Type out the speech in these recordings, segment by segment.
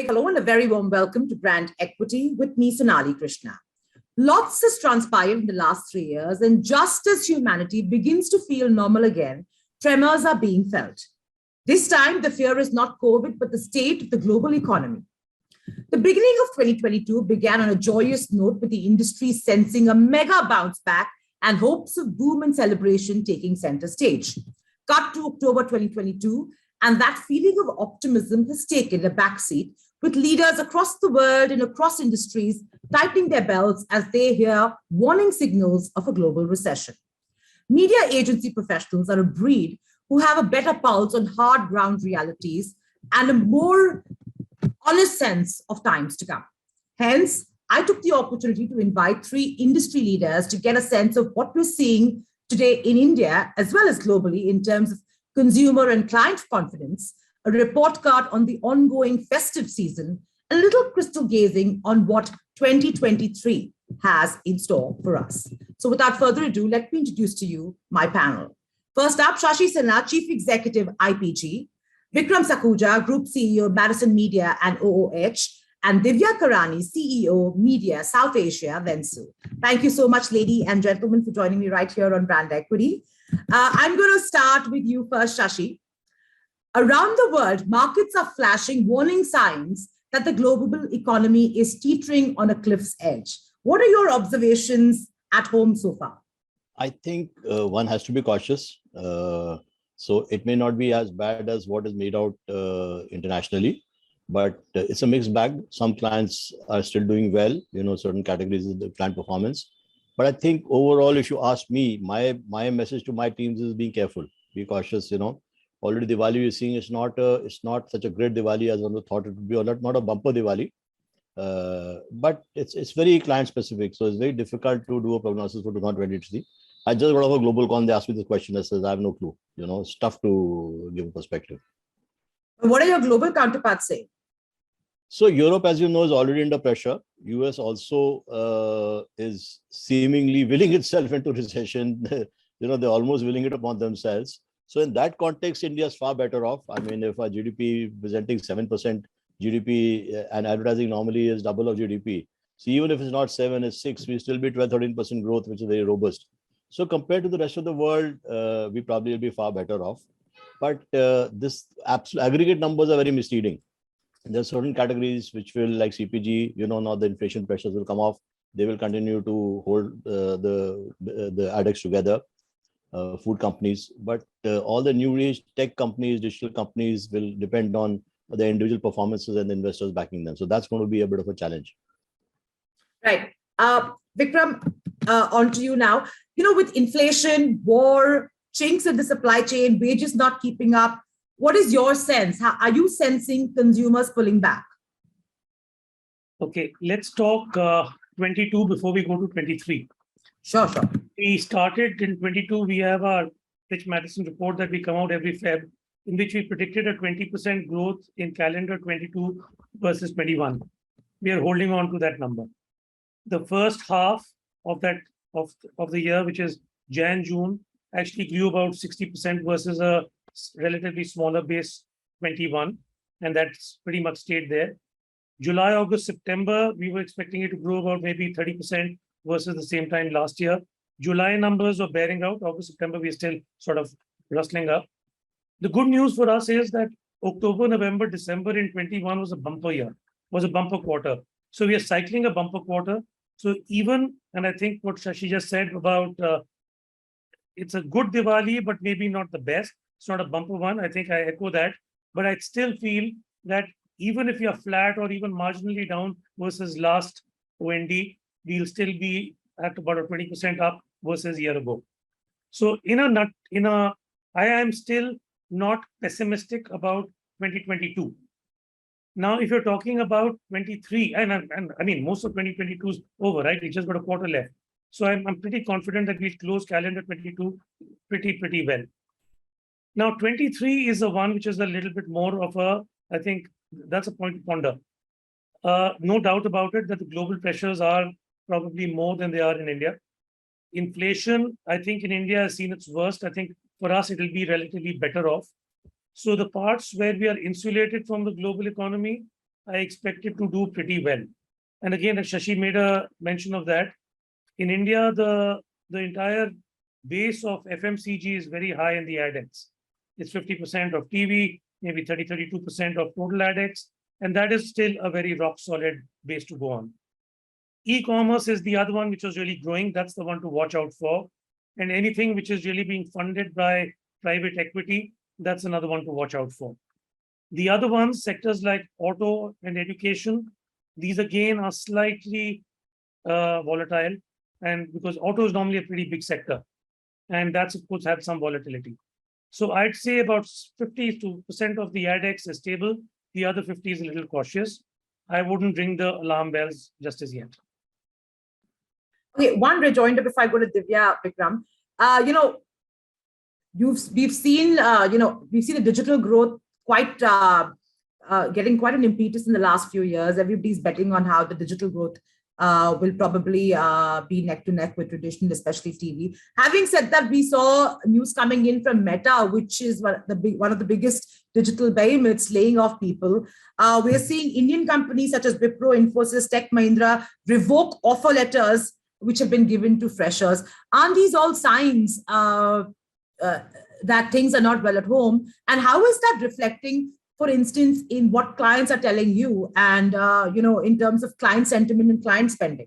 Hello and a very warm welcome to Brand Equity with me, Sonali, Krishna. Lots has transpired in the last 3 years, and just as humanity begins to feel normal again, tremors are being felt. This time, the fear is not COVID, but the state of the global economy. The beginning of 2022 began on a joyous note, with the industry sensing a mega bounce back and hopes of boom and celebration taking center stage. Cut to October 2022, and that feeling of optimism has taken a backseat, with leaders across the world and across industries tightening their belts as they hear warning signals of a global recession. Media agency professionals are a breed who have a better pulse on hard ground realities and a more honest sense of times to come. Hence, I took the opportunity to invite 3 industry leaders to get a sense of what we're seeing today in India, as well as globally, in terms of consumer and client confidence, a report card on the ongoing festive season, a little crystal gazing on what 2023 has in store for us. So without further ado, let me introduce to you my panel. First up, Shashi Sinha, Chief Executive, IPG, Vikram Sakhuja, Group CEO, Madison Media and OOH, and Divya Karani, CEO, Media, South Asia, Dentsu. Thank you so much, ladies and gentlemen, for joining me right here on Brand Equity. I'm going to start with you first, Shashi. Around the world, markets are flashing warning signs that the global economy is teetering on a cliff's edge. What are your observations at home so far? I think one has to be cautious. So it may not be as bad as what is made out internationally, but it's a mixed bag. Some clients are still doing well, certain categories of the client performance. But I think overall, if you ask me, my message to my teams is being careful, be cautious. Already Diwali you're seeing it's not such a great Diwali as one thought it would be, or not a bumper Diwali. But it's very client specific, so it's very difficult to do a prognosis for 2023. I just got off a global con. They asked me this question. I says I have no clue. It's tough to give a perspective. What are your global counterparts saying? So Europe, as you know, is already under pressure. US also is seemingly willing itself into recession. They're almost willing it upon themselves. So in that context, India is far better off. I mean, if our GDP presenting 7% GDP and advertising normally is double of GDP. So even if it's not 7, it's 6, we still be 12-13% growth, which is very robust. So compared to the rest of the world, we probably will be far better off. But this absolute aggregate numbers are very misleading. There are certain categories which will, like CPG, now the inflation pressures will come off. They will continue to hold the ADEX together, food companies. But all the new age tech companies, digital companies will depend on the individual performances and the investors backing them. So that's going to be a bit of a challenge. Right. Vikram, on to you now. With inflation, war, chinks in the supply chain, wages not keeping up, what is your sense? How are you sensing consumers pulling back? Okay, let's talk 22 before we go to 23. Sure. We started in 22. We have our Pitch Madison report that we come out every Feb, in which we predicted a 20% growth in calendar 22 versus 21. We are holding on to that number. The first half of the year, which is Jan-June, actually grew about 60% versus a relatively smaller base 21, and that's pretty much stayed there. July, August, September, we were expecting it to grow about maybe 30% versus the same time last year. July numbers are bearing out. August, September, we're still sort of rustling up. The good news for us is that October, November, December in 21 was a bumper year, was a bumper quarter. So we are cycling a bumper quarter. So even, and I think what Shashi just said about it's a good Diwali, but maybe not the best. It's not a bumper one. I think I echo that. But I still feel that even if you're flat or even marginally down versus last OND, we'll still be at about a 20% up versus a year ago. So I am still not pessimistic about 2022. Now, if you're talking about 23, and I mean, most of 2022 is over, right? We just got a quarter left. So I'm pretty confident that we'll close calendar 22 pretty well. Now, 23 is the one which is a little bit more of I think that's a point to ponder. No doubt about it that the global pressures are probably more than they are in India. Inflation, I think in India has seen its worst. I think for us, it will be relatively better off. So the parts where we are insulated from the global economy, I expect it to do pretty well. And again, Shashi made a mention of that. In India, the entire base of FMCG is very high in the ADEX. It's 50% of TV, maybe 32% of total ADEX, and that is still a very rock solid base to go on. E-commerce is the other one which was really growing. That's the one to watch out for. And anything which is really being funded by private equity, that's another one to watch out for. The other ones, sectors like auto and education, these again are slightly volatile, and because auto is normally a pretty big sector, and that's of course had some volatility. So I'd say about 50% of the ADEX is stable. The other 50 is a little cautious. I wouldn't ring the alarm bells just as yet. Okay, one rejoinder before I go to Divya, Vikram. We've seen the digital growth quite getting quite an impetus in the last few years. Everybody's betting on how the digital growth will probably be neck to neck with traditional, especially TV. Having said that, we saw news coming in from Meta, which is one of the biggest digital behemoths, laying off people. We're seeing Indian companies such as Wipro, Infosys, Tech Mahindra revoke offer letters which have been given to freshers. Aren't these all signs that things are not well at home? And how is that reflecting, for instance, in what clients are telling you and, in terms of client sentiment and client spending?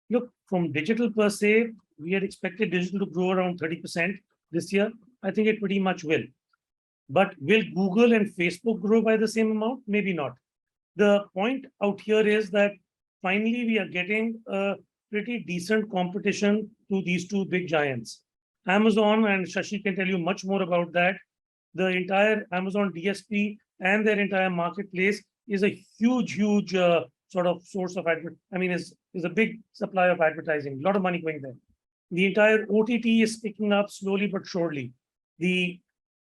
Look, from digital per se, we had expected digital to grow around 30% this year. I think it pretty much will. But will Google and Facebook grow by the same amount? Maybe not. The point out here is that finally we are getting a pretty decent competition to these two big giants. Amazon, and Shashi can tell you much more about that. The entire Amazon DSP and their entire marketplace is a huge sort of source of is a big supply of advertising, a lot of money going there. The entire OTT is picking up slowly but surely. The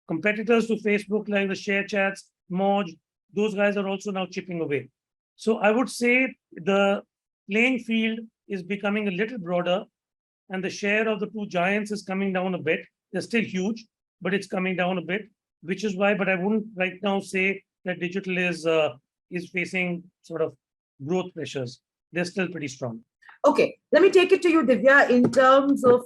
competitors to Facebook, like the Share Chats, Moj, those guys are also now chipping away. So I would say the playing field is becoming a little broader, and the share of the two giants is coming down a bit. They're still huge, but it's coming down a bit, which is why, but I wouldn't right now say that digital is facing sort of growth pressures. They're still pretty strong. Okay, let me take it to you, Divya, in terms of,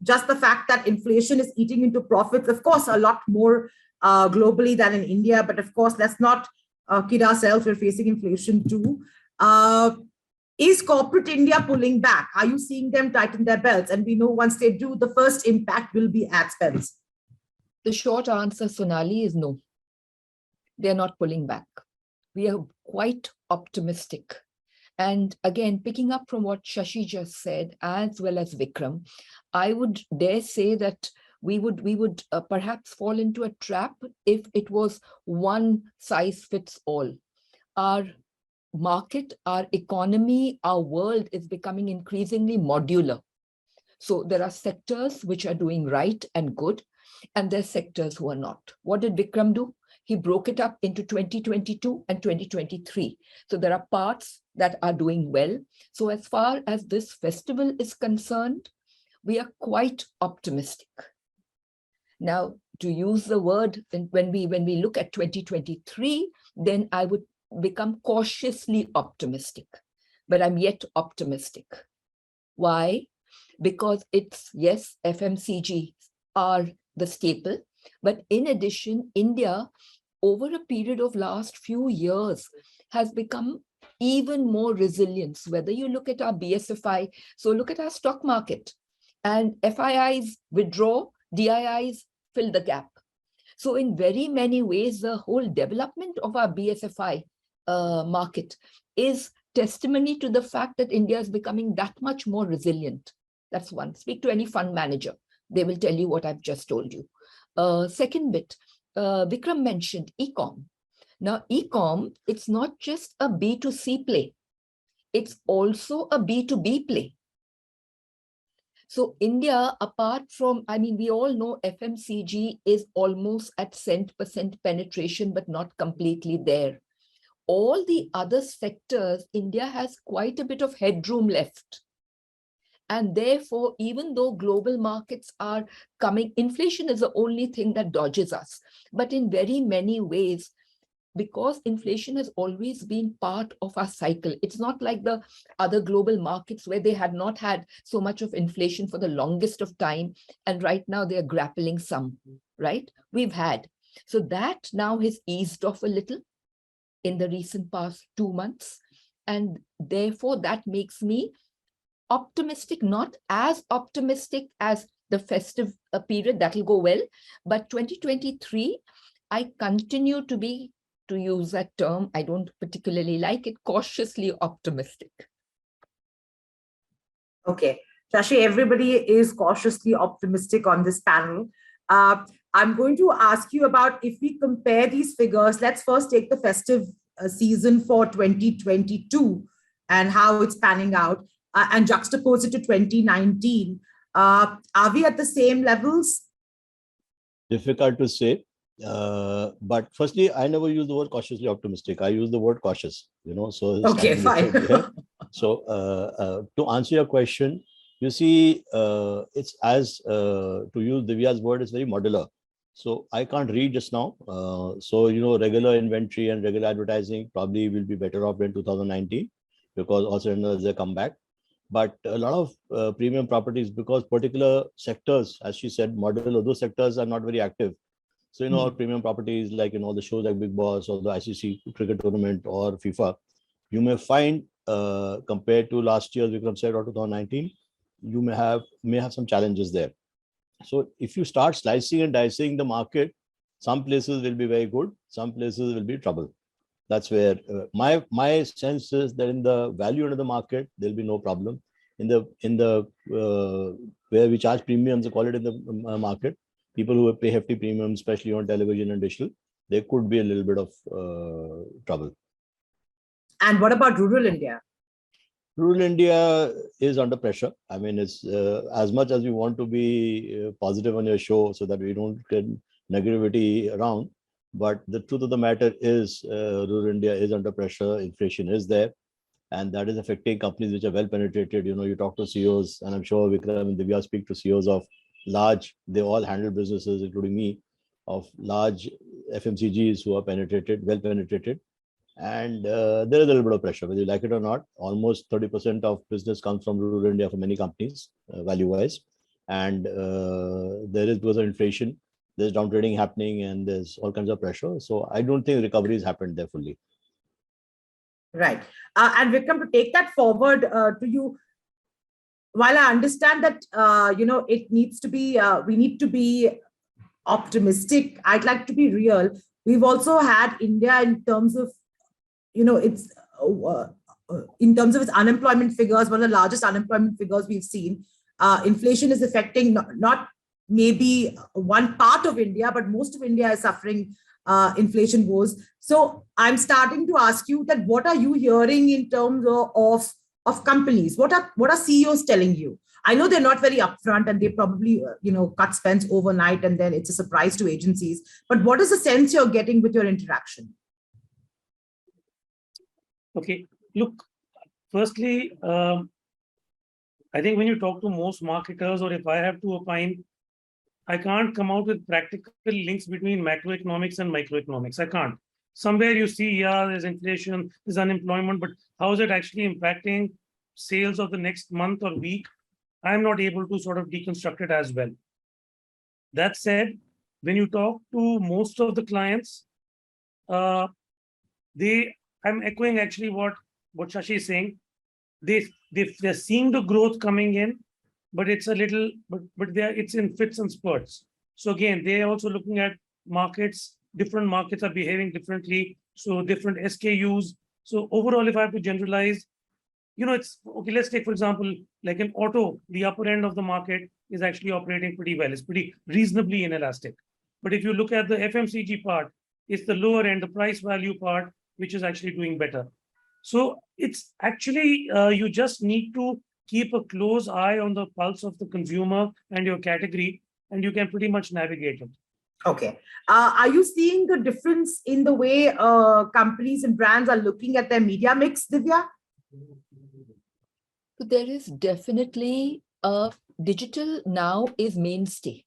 just the fact that inflation is eating into profits, of course, a lot more globally than in India, but of course, let's not kid ourselves, we're facing inflation too. Is corporate India pulling back? Are you seeing them tighten their belts? And we know once they do, the first impact will be ad spends. The short answer, Sonali, is no. They're not pulling back. We are quite optimistic. And again, picking up from what Shashi just said, as well as Vikram, I would dare say that we would perhaps fall into a trap if it was one size fits all. Our market, our economy, our world is becoming increasingly modular. So there are sectors which are doing right and good, and there are sectors who are not. What did Vikram do? He broke it up into 2022 and 2023. So there are parts that are doing well. So as far as this festival is concerned, we are quite optimistic. Now, to use the word, when we look at 2023, then I would become cautiously optimistic, but I'm yet optimistic. Why? Because it's, yes, FMCG are the staple, but in addition, India, over a period of last few years, has become even more resilient. Whether you look at our BSFI, so look at our stock market, and FIIs withdraw, DIIs fill the gap. So in very many ways, the whole development of our BSFI market is testimony to the fact that India is becoming that much more resilient. That's one. Speak to any fund manager. They will tell you what I've just told you. Second bit, Vikram mentioned e-com. Now, e-com, it's not just a B2C play. It's also a B2B play. So India, apart from, we all know FMCG is almost at 100% penetration, but not completely there. All the other sectors, India has quite a bit of headroom left. And therefore, even though global markets are coming, inflation is the only thing that dodges us. But in very many ways, because inflation has always been part of our cycle. It's not like the other global markets where they had not had so much of inflation for the longest of time. And right now they're grappling some, right? We've had. So that now has eased off a little in the recent past 2 months. And therefore that makes me optimistic, not as optimistic as the festive period, that will go well. But 2023, I continue to be, to use that term, I don't particularly like it, cautiously optimistic. Okay. Shashi, everybody is cautiously optimistic on this panel. I'm going to ask you about, if we compare these figures, let's first take the festive season for 2022 and how it's panning out, and juxtapose it to 2019. Are we at the same levels? Difficult to say. But firstly, I never use the word cautiously optimistic. I use the word cautious, so. Okay, fine. So to answer your question, you see, it's as, to use Divya's word, it's very modular. So I can't read just now. So, regular inventory and regular advertising probably will be better off in 2019 because also there's a comeback. But a lot of premium properties, because particular sectors, as she said, modular, those sectors are not very active. So, our premium properties like, the shows like Big Boss or the ICC cricket tournament or FIFA, you may find, compared to last year, Vikram said, or 2019, you may have some challenges there. So if you start slicing and dicing the market, some places will be very good, some places will be trouble. That's where my sense is that in the value end of the market, there'll be no problem. In the where we charge premiums, the quality in the market, people who pay hefty premiums, especially on television and digital, there could be a little bit of trouble. And what about rural India? Rural India is under pressure. I mean, it's as much as we want to be positive on your show so that we don't get negativity around. But the truth of the matter is rural India is under pressure. Inflation is there. And that is affecting companies which are well penetrated. You talk to CEOs, and I'm sure Vikram and Divya speak to CEOs of large, they all handle businesses, including me, of large FMCGs who are well penetrated. And there is a little bit of pressure, whether you like it or not. Almost 30% of business comes from rural India for many companies, value-wise. And there is, because of inflation, there's downtrading happening and there's all kinds of pressure. So I don't think recovery has happened there fully. Right. And Vikram, to take that forward to you, while I understand that, it needs to be, we need to be optimistic, I'd like to be real. We've also had India in terms of, it's in terms of its unemployment figures, one of the largest unemployment figures we've seen. Inflation is affecting not maybe one part of India, but most of India is suffering inflation woes. So I'm starting to ask you that what are you hearing in terms of companies? What are CEOs telling you? I know they're not very upfront and they probably cut spends overnight and then it's a surprise to agencies. But what is the sense you're getting with your interaction? Okay, look, firstly, I think when you talk to most marketers, or if I have to opine, I can't come out with practical links between macroeconomics and microeconomics. I can't. Somewhere you see, yeah, there's inflation, there's unemployment, but how is it actually impacting sales of the next month or week? I'm not able to sort of deconstruct it as well. That said, when you talk to most of the clients, I'm echoing actually what Shashi is saying. They're seeing the growth coming in, but it's a little, but it's in fits and spurts. So again, they're also looking at markets. Different markets are behaving differently. So different SKUs. So overall, if I have to generalize, it's okay. Let's take, for example, like an auto, the upper end of the market is actually operating pretty well. It's pretty reasonably inelastic. But if you look at the FMCG part, it's the lower end, the price value part, which is actually doing better. So it's actually, you just need to keep a close eye on the pulse of the consumer and your category, and you can pretty much navigate it. Okay. Are you seeing the difference in the way companies and brands are looking at their media mix, Divya? There is definitely digital now is mainstay.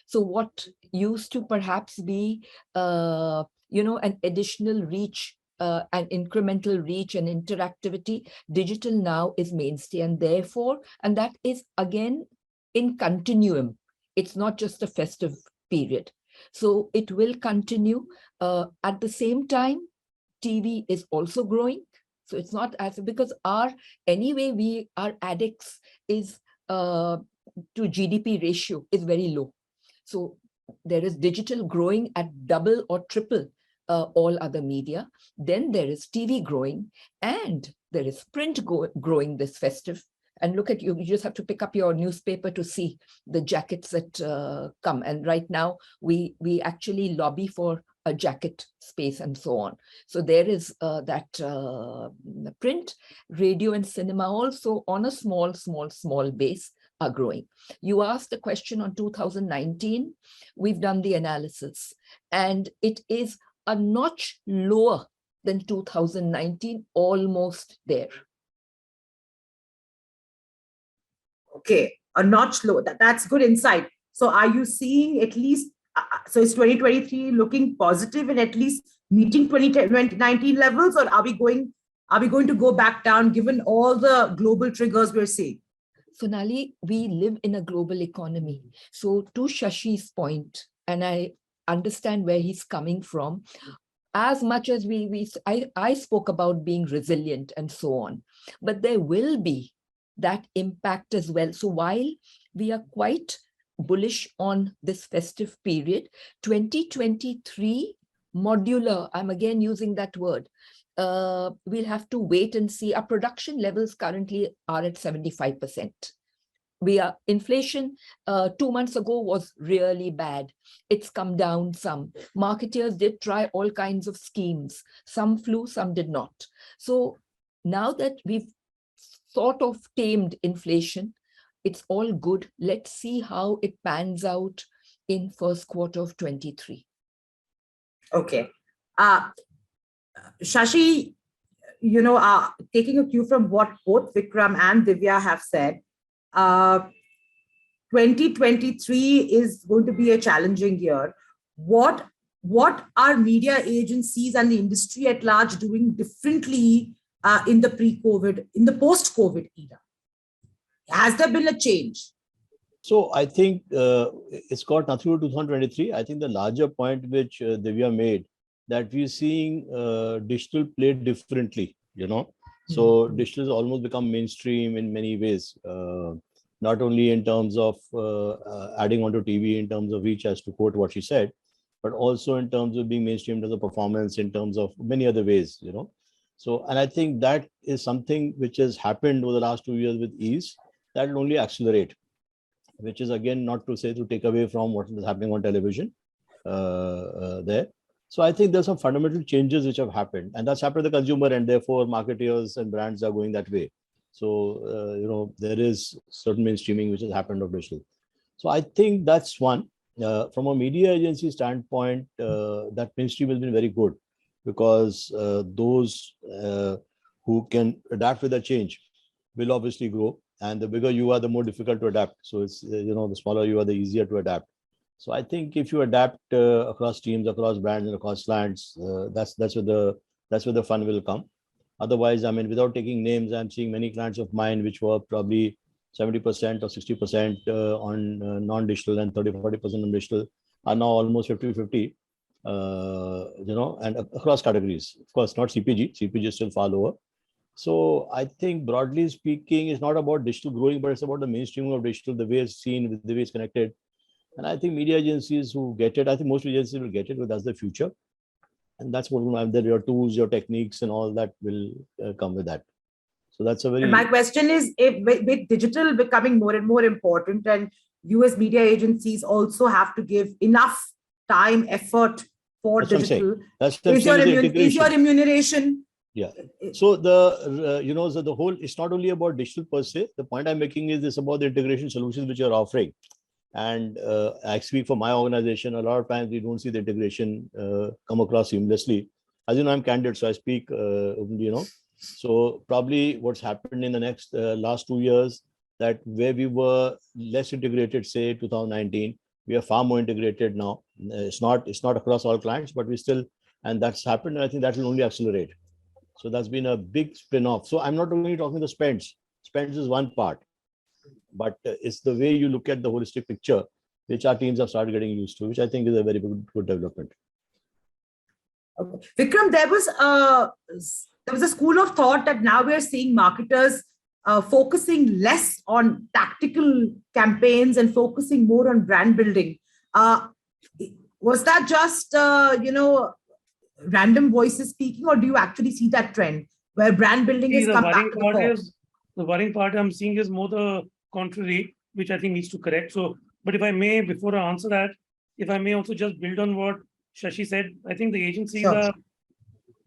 So what used to perhaps be an additional reach, an incremental reach and interactivity. Digital now is mainstay, and therefore, and that is again in continuum. It's not just a festive period. So it will continue. At the same time, TV is also growing. So it's not as, because our addicts is to GDP ratio is very low. So there is digital growing at double or triple all other media. Then there is TV growing, and there is print growing this festive. And look at you just have to pick up your newspaper to see the jackets that come. And right now we actually lobby for a jacket space and so on. So there is that print, radio and cinema also on a small base are growing. You asked a question on 2019. We've done the analysis, and it is a notch lower than 2019, almost there. Okay, a notch low. That's good insight. So are you seeing at least, so is 2023 looking positive and at least meeting 2019 levels, or are we going to go back down given all the global triggers we're seeing? Sonali, we live in a global economy. So to Shashi's point, and I understand where he's coming from, as much as I spoke about being resilient and so on, but there will be that impact as well. So while we are quite bullish on this festive period, 2023 modular, I'm again using that word, we'll have to wait and see. Our production levels currently are at 75%. Inflation 2 months ago was really bad. It's come down some. Marketeers did try all kinds of schemes. Some flew, some did not. So now that we've sort of tamed inflation, it's all good. Let's see how it pans out in first quarter of 23. Okay. Shashi, taking a cue from what both Vikram and Divya have said, 2023 is going to be a challenging year. What are media agencies and the industry at large doing differently in the post-COVID era? Has there been a change? So I think it's got nothing to do with 2023. I think the larger point which Divya made, that we're seeing digital played differently, So digital has almost become mainstream in many ways, not only in terms of adding onto TV, in terms of reach, as to quote what she said, but also in terms of being mainstream in terms of performance, in terms of many other ways, So, and I think that is something which has happened over the last 2 years with ease, that will only accelerate, which is again not to say to take away from what is happening on television there. So I think there's some fundamental changes which have happened, and that's happened to the consumer, and therefore marketeers and brands are going that way. So, there is certain mainstreaming which has happened of digital. So I think that's one. From a media agency standpoint, that mainstream has been very good, because those who can adapt with the change will obviously grow. And the bigger you are, the more difficult to adapt. So it's, the smaller you are, the easier to adapt. So I think if you adapt across teams, across brands, and across clients, that's where the fun will come. Otherwise, I mean, without taking names, I'm seeing many clients of mine which were probably 70% or 60% on non-digital and 30-40% on digital are now almost 50-50, and across categories. Of course, not CPG. CPG is still far lower. So I think broadly speaking, it's not about digital growing, but it's about the mainstreaming of digital, the way it's seen, the way it's connected. And I think media agencies who get it, I think most agencies will get it, but that's the future. And that's what your tools, your techniques, and all that will come with that. So that's a very. And my question is, if with digital becoming more and more important, and you as media agencies also have to give enough time, effort for that's digital, is your remuneration? Yeah. So the whole, it's not only about digital per se. The point I'm making is this about the integration solutions which you're offering. And I speak for my organization. A lot of times we don't see the integration come across seamlessly. As you know, I'm candid, so I speak, So probably what's happened in the last 2 years, that where we were less integrated, say 2019, we are far more integrated now. It's not across all clients, but we still And that's happened. And I think that will only accelerate. So that's been a big spin-off. So I'm not only talking the spends. Spends is one part, but it's the way you look at the holistic picture, which our teams have started getting used to, which I think is a very good development. Okay. Vikram, there was a school of thought that now we are seeing marketers focusing less on tactical campaigns and focusing more on brand building. Was that just random voices speaking, or do you actually see that trend where brand building has come back to the fore? The worrying part I'm seeing is more the contrary, which I think needs to correct. So, but if I may, before I answer that, if I may also just build on what Shashi said, I think the agencies are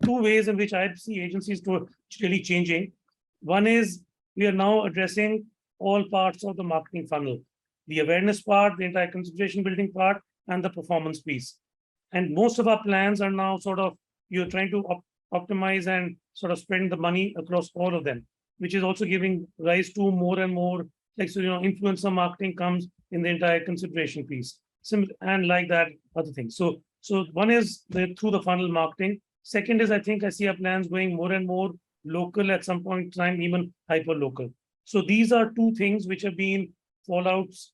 two ways in which I see agencies to really changing. One is we are now addressing all parts of the marketing funnel, the awareness part, the entire consideration building part, and the performance piece. And most of our plans are now sort of, you're trying to optimize and sort of spend the money across all of them, which is also giving rise to more and more, like, so, influencer marketing comes in the entire consideration piece. And like that, other things. So one is through the funnel marketing. Second is, I think I see our plans going more and more local at some point in time, even hyper local. So these are two things which have been fallouts.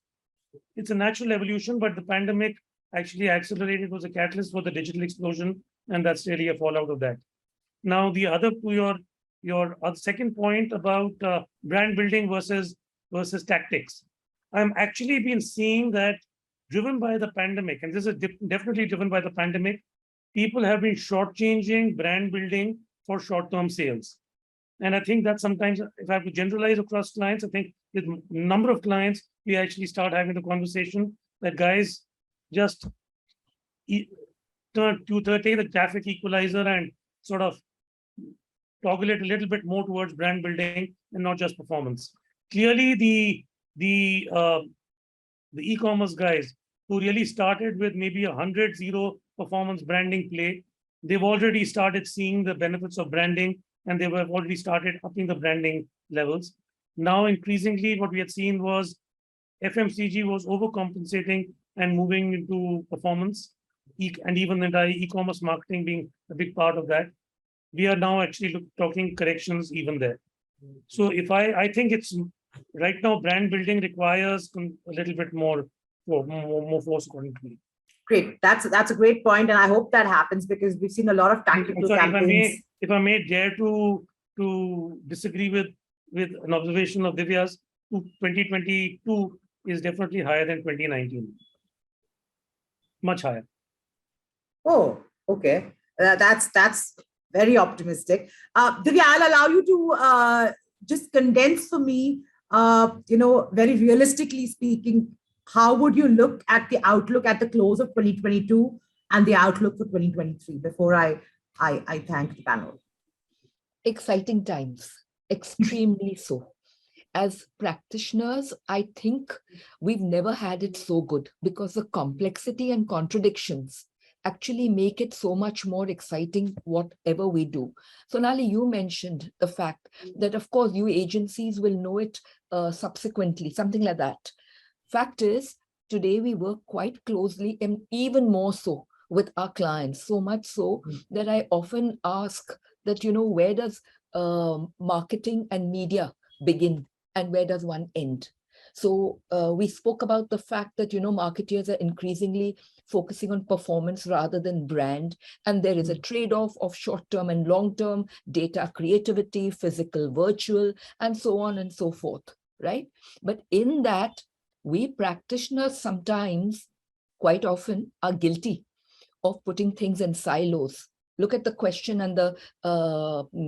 It's a natural evolution, but the pandemic actually accelerated, was a catalyst for the digital explosion, and that's really a fallout of that. Now, the other to your second point about brand building versus tactics, I'm actually been seeing that driven by the pandemic, and this is definitely driven by the pandemic, people have been shortchanging brand building for short-term sales. And I think that sometimes, if I have to generalize across clients, I think with a number of clients, we actually start having the conversation that guys just take the traffic equalizer and sort of toggle it a little bit more towards brand building and not just performance. Clearly, the e-commerce guys who really started with maybe 100-0 performance branding play, they've already started seeing the benefits of branding, and they've already started upping the branding levels. Now, increasingly, what we had seen was FMCG was overcompensating and moving into performance, and even the entire e-commerce marketing being a big part of that. We are now actually talking corrections even there. So if I think it's right now, brand building requires a little bit more force according to me. Great. That's a great point, and I hope that happens because we've seen a lot of tactical campaigns. If I may dare to disagree with an observation of Divya's, 2022 is definitely higher than 2019. Much higher. Oh, okay. That's very optimistic. Divya, I'll allow you to just condense for me, very realistically speaking, how would you look at the outlook at the close of 2022 and the outlook for 2023 before I thank the panel? Exciting times, extremely so. As practitioners, I think we've never had it so good because the complexity and contradictions actually make it so much more exciting, whatever we do. Sonali, you mentioned the fact that, of course, you agencies will know it subsequently, something like that. Fact is, today we work quite closely and even more so with our clients, so much so that I often ask that, where does marketing and media begin and where does one end? So we spoke about the fact that, marketers are increasingly focusing on performance rather than brand. And there is a trade-off of short-term and long-term data creativity, physical, virtual, and so on and so forth, right? But in that, we practitioners sometimes, quite often, are guilty of putting things in silos. Look at the question and the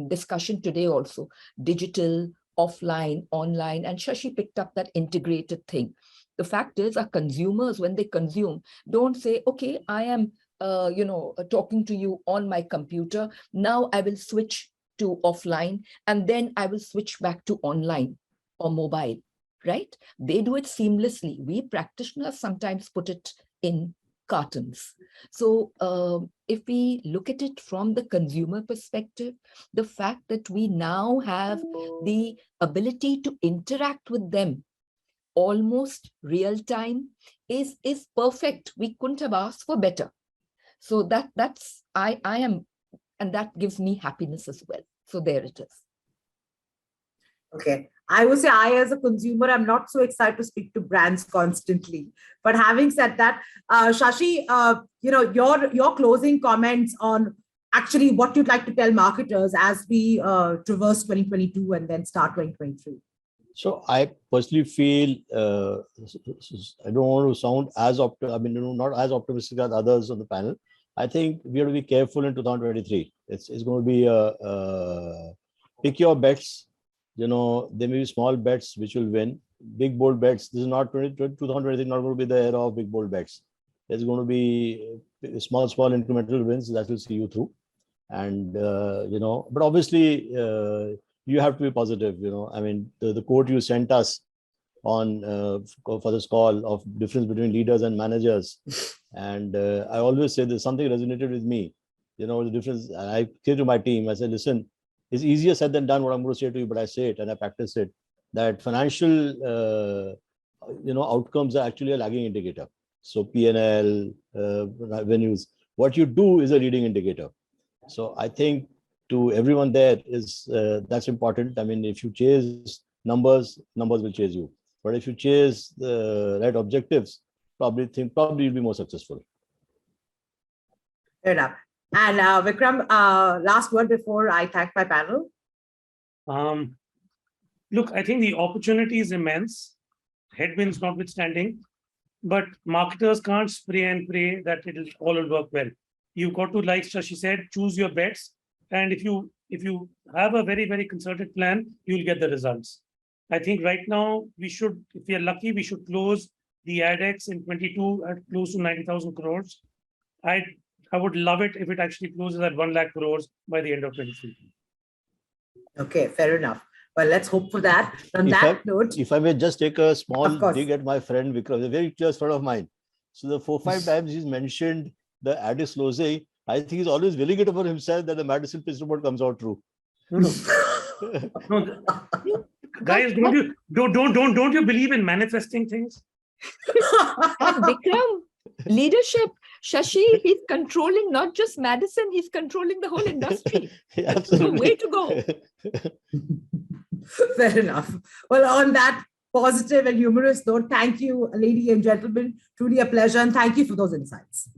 discussion today also, digital, offline, online, and Shashi picked up that integrated thing. The fact is, our consumers, when they consume, don't say, okay, I am, talking to you on my computer. Now I will switch to offline, and then I will switch back to online or mobile, right? They do it seamlessly. We practitioners sometimes put it in cartons. So if we look at it from the consumer perspective, the fact that we now have the ability to interact with them almost real time is perfect. We couldn't have asked for better. So that's I am, and that gives me happiness as well. So there it is. Okay. I would say I, as a consumer, I'm not so excited to speak to brands constantly. But having said that, Shashi, your closing comments on actually what you'd like to tell marketers as we traverse 2022 and then start 2023. So I personally feel I don't want to sound as not as optimistic as others on the panel. I think we have to be careful in 2023. It's going to be pick your bets. There may be small bets which will win. Big bold bets. This is not 2023. Not going to be the era of big bold bets. There's going to be small incremental wins that will see you through. And but obviously you have to be positive. The quote you sent us on for this call of difference between leaders and managers, and I always say there's something resonated with me. The difference. And I say to my team, I said, listen, it's easier said than done what I'm going to say to you, but I say it and I practice it. That financial outcomes are actually a lagging indicator. So P&L, revenues. What you do is a leading indicator. So I think to everyone there is that's important. If you chase numbers will chase you. But if you chase the right objectives, probably you'll be more successful. Fair enough. And Vikram, last word before I thank my panel. Look, I think the opportunity is immense, headwinds notwithstanding, but marketers can't spray and pray that all will work well. You've got to, like Shashi said, choose your bets. And if you have a very, very concerted plan, you'll get the results. I think right now if we are lucky, we should close the ADEX in 22 at close to 90,000 crores. I would love it if it actually closes at 1 lakh crores by the end of 23. Okay, fair enough. Well, let's hope for that. On that note, if I may just take a small dig at my friend Vikram, a very close friend of mine. So the 4-5 times he's mentioned the ADEX closing, I think he's always willing it for himself that the Madison pitch report comes out true. No. Guys, don't you believe in manifesting things? And Vikram, leadership. Shashi, he's controlling not just Madison, he's controlling the whole industry. Absolutely. Way to go. Fair enough. Well, on that positive and humorous note, thank you, ladies and gentlemen. Truly a pleasure, and thank you for those insights.